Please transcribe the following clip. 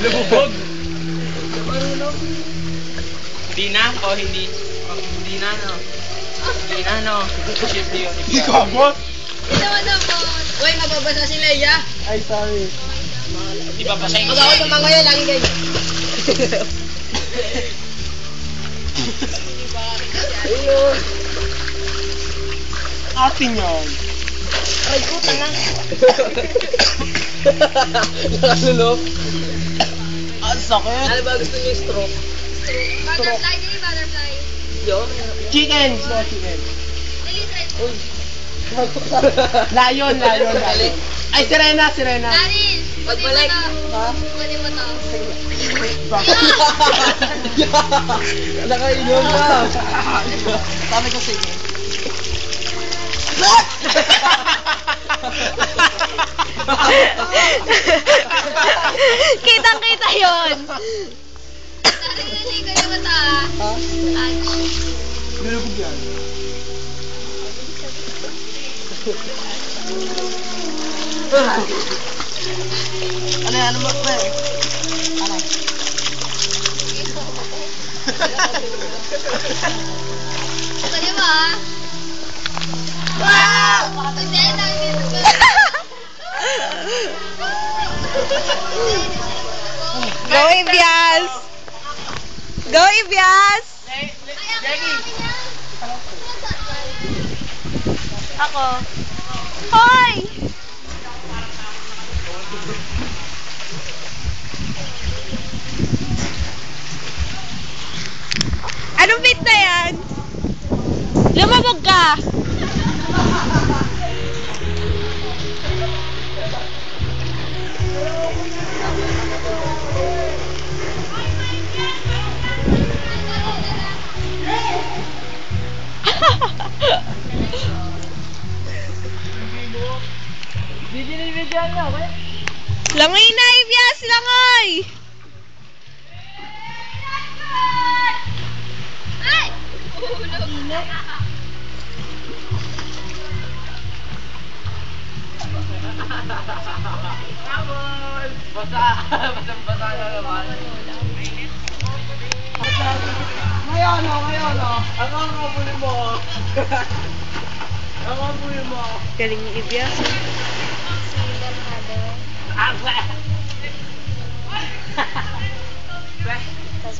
Lumubog. Hindi na o hindi? Hindi na, no? Hindi na, no? Shift yun. Hindi ko abot. Ito ano po. Uy, mababasa si Leia. Ay, sorry. Di ba basahin ko? Pag ako tumanga yan, lagi ganyan. Ayun. Atin yun. Ay, puta nga. Nakalulok. Ang sakit. Ano ba gusto niyo stroke? Butterfly, dili butterfly. Yo. Chicken. Small chicken. Dili try. Uy. Lion. Ay, sirena. Darin, kunin mo Pagbalik. to. Ha? Kunin mo to. Nakainom na. Sabi ko sige. Kitang-kita yun. Darin, hindi kunin mo to ah. Ha? Touch. Nilubog yan. Ano mo pre? Ano? Kunin mo ah. Hindi, Go, Ibias! Go, Ibias! Ako. Hoy! Anong fit na yan? Lumabog ka! Langoy na, Ibias! Langoy! Ay! Basa na naman. Ngayon. Ang angabuli mo. Ang angabuli mo. Galing ni Ibias. Ang Tapos